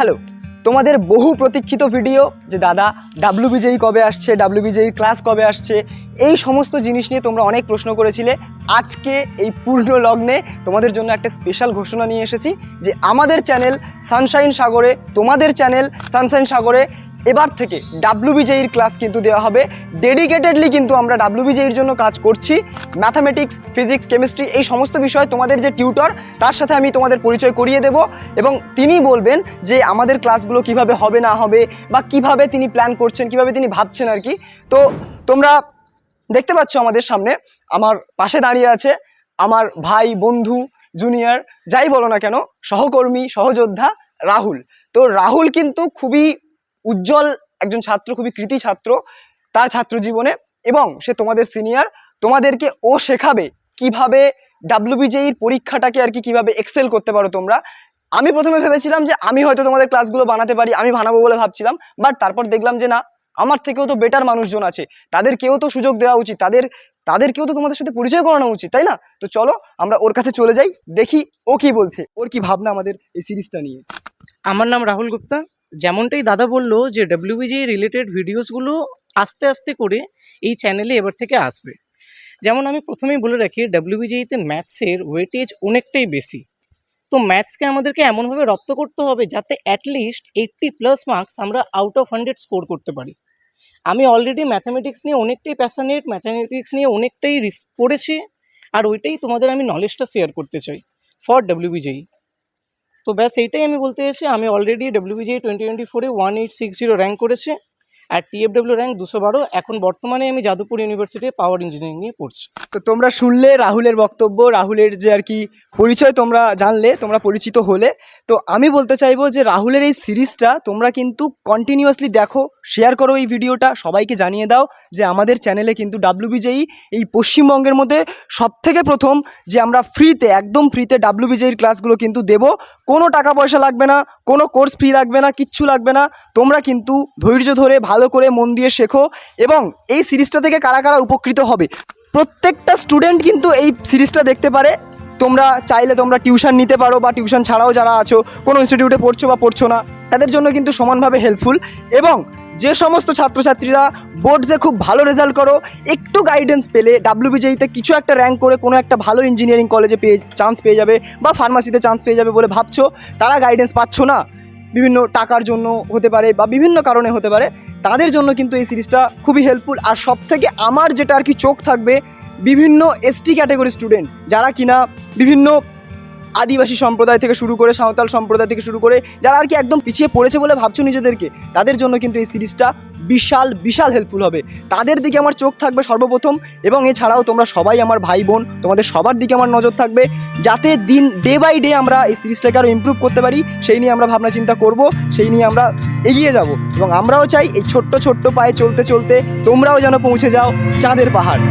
Hello, তোমাদের বহু প্রতীক্ষিত ভিডিও যে দাদা ডাব্লিউবিজেই কবে আসছে, ডাব্লিউবিজেই ক্লাস কবে আসছে, এই সমস্ত জিনিস নিয়ে তোমরা অনেক প্রশ্ন করেছিলে। আজকে এই পূর্ণ লগ্নে তোমাদের জন্য একটা স্পেশাল ঘোষণা নিয়ে এসেছি যে আমাদের চ্যানেল সানশাইন সাগরে, তোমাদের চ্যানেল সানশাইন সাগরে এবার থেকে ডাব্লিউবিজেইর ক্লাস কিন্তু দেওয়া হবে। ডেডিকেটেডলি কিন্তু আমরা ডাব্লিউবিজেইর জন্য কাজ করছি। ম্যাথামেটিক্স, ফিজিক্স, কেমিস্ট্রি এই সমস্ত বিষয় তোমাদের যে টিউটর তার সাথে আমি তোমাদের পরিচয় করিয়ে দেব এবং তিনি বলবেন যে আমাদের ক্লাসগুলো কিভাবে হবে না হবে বা কিভাবে তিনি প্ল্যান করছেন, কিভাবে তিনি ভাবছেন আর কি। তো তোমরা দেখতে পাচ্ছ আমাদের সামনে আমার পাশে দাঁড়িয়ে আছে আমার ভাই, বন্ধু, জুনিয়র, যাই বলো না কেন, সহকর্মী, সহযোদ্ধা রাহুল। তো রাহুল কিন্তু খুবই উজ্জ্বল একজন ছাত্র, খুবই কৃতি ছাত্র তার ছাত্র জীবনে, এবং সে তোমাদের সিনিয়র। তোমাদেরকে ও শেখাবে কিভাবে ডাব্লিউবিজেইর পরীক্ষাটাকে আর কি কিভাবে এক্সেল করতে পারো তোমরা। আমি প্রথমে ভেবেছিলাম যে আমি হয়তো তোমাদের ক্লাসগুলো বানাতে পারি, আমি বানাবো বলে ভাবছিলাম, বাট তারপর দেখলাম যে না, আমার থেকেও তো বেটার মানুষজন আছে, তাদেরকেও তো সুযোগ দেওয়া উচিত, তাদেরকেও তো তোমাদের সাথে পরিচয় করানো উচিত, তাই না? তো চলো আমরা ওর কাছে চলে যাই, দেখি ও কি বলছে, ওর কি ভাবনা আমাদের এই সিরিজটা নিয়ে। আমার নাম রাহুল গুপ্তা। যেমনটাই দাদা বললো যে ডাব্লিউবিজি রিলেটেড ভিডিওসগুলো আস্তে আস্তে করে এই চ্যানেলে এবার থেকে আসবে। যেমন আমি প্রথমেই বলে রাখি, ডাব্লিউবিজিতে ম্যাথসের ওয়েটেজ অনেকটাই বেশি। তো ম্যাথসকে আমাদেরকে এমনভাবে রপ্ত করতে হবে যাতে অ্যাটলিস্ট 80+ মার্কস আমরা আউট অফ 100 স্কোর করতে পারি। আমি অলরেডি ম্যাথামেটিক্স নিয়ে অনেকটাই প্যাশনেট, ম্যাথামেটিক্স নিয়ে অনেকটাই পড়েছি, আর ওইটাই তোমাদের আমি নলেজটা শেয়ার করতে চাই ফর ডাব্লিউবিজি। তো ব্যাস এইটাই আমি বলতে চাইছি। আমি অলরেডি ডাব্লিউবিজেই 2024-এ 1860 র্যাঙ্ক করেছি, আর টিএফডব্লিউ র্যাঙ্ক 212। এখন বর্তমানে আমি যাদবপুর ইউনিভার্সিটি পাওয়ার ইঞ্জিনিয়ারিং নিয়ে পড়ছি। তো তোমরা শুনলে রাহুলের বক্তব্য, রাহুলের যে আর কি পরিচয় তোমরা জানলে, তোমরা পরিচিত হলে। তো আমি বলতে চাইবো যে রাহুলের এই সিরিজটা তোমরা কিন্তু কন্টিনিউয়াসলি দেখো, শেয়ার করো এই ভিডিওটা, সবাইকে জানিয়ে দাও যে আমাদের চ্যানেলে কিন্তু ডাব্লিউবিজেই এই পশ্চিমবঙ্গের মধ্যে সবথেকে প্রথম যে আমরা ফ্রিতে, একদম ফ্রিতে ডাব্লিউবিজেইর ক্লাসগুলো কিন্তু দেবো। কোনো টাকা পয়সা লাগবে না, কোনো কোর্স ফি লাগবে না, কিচ্ছু লাগবে না। তোমরা কিন্তু ধৈর্য ধরে ভালো করে মন দিয়ে শেখো, এবং এই সিরিজটা থেকে কারা কারা উপকৃত হবে প্রত্যেকটা স্টুডেন্ট কিন্তু এই সিরিজটা দেখতে পারে। তোমরা চাইলে তোমরা টিউশন নিতে পারো, বা টিউশন ছাড়াও যারা আছো, কোনো ইনস্টিটিউটে পড়ছো বা পড়ছো না, তাদের জন্য কিন্তু সমানভাবে হেল্পফুল। এবং যে সমস্ত ছাত্রছাত্রীরা বোর্ডসে খুব ভালো রেজাল্ট করো, একটু গাইডেন্স পেলে ডাব্লিউবিজেইতে কিছু একটা র্যাঙ্ক করে কোনো একটা ভালো ইঞ্জিনিয়ারিং কলেজে চান্স পেয়ে যাবে বা ফার্মাসিতে চান্স পেয়ে যাবে বলে ভাবছো, তারা গাইডেন্স পাচ্ছ না, বিভিন্ন টাকার জন্য হতে পারে বা বিভিন্ন কারণে হতে পারে, তাদের জন্য কিন্তু এই সিরিজটা খুবই হেল্পফুল। আর সবথেকে আমার যেটা আর কি চোখ থাকবে, বিভিন্ন এসটি ক্যাটাগরি স্টুডেন্ট যারা কিনা বিভিন্ন আদিবাসী সম্প্রদায় থেকে শুরু করে, সাঁওতাল সম্প্রদায় থেকে শুরু করে, যারা আর কি একদম পিছিয়ে পড়েছে বলে ভাবছো নিজেদেরকে, তাদের জন্য কিন্তু এই সিরিজটা বিশাল বিশাল হেল্পফুল হবে। তাদের দিকে আমার চোখ থাকবে সর্বপ্রথম, এবং এছাড়াও তোমরা সবাই আমার ভাই বোন, তোমাদের সবার দিকে আমার নজর থাকবে, যাতে ডে বাই ডে আমরা এই সিরিজটাকে আরও ইমপ্রুভ করতে পারি, সেই নিয়ে আমরা ভাবনা চিন্তা করব, সেই নিয়ে আমরা এগিয়ে যাব। এবং আমরাও চাই এই ছোট্ট ছোট্ট পায়ে চলতে চলতে তোমরাও যেন পৌঁছে যাও চাঁদের পাহাড়।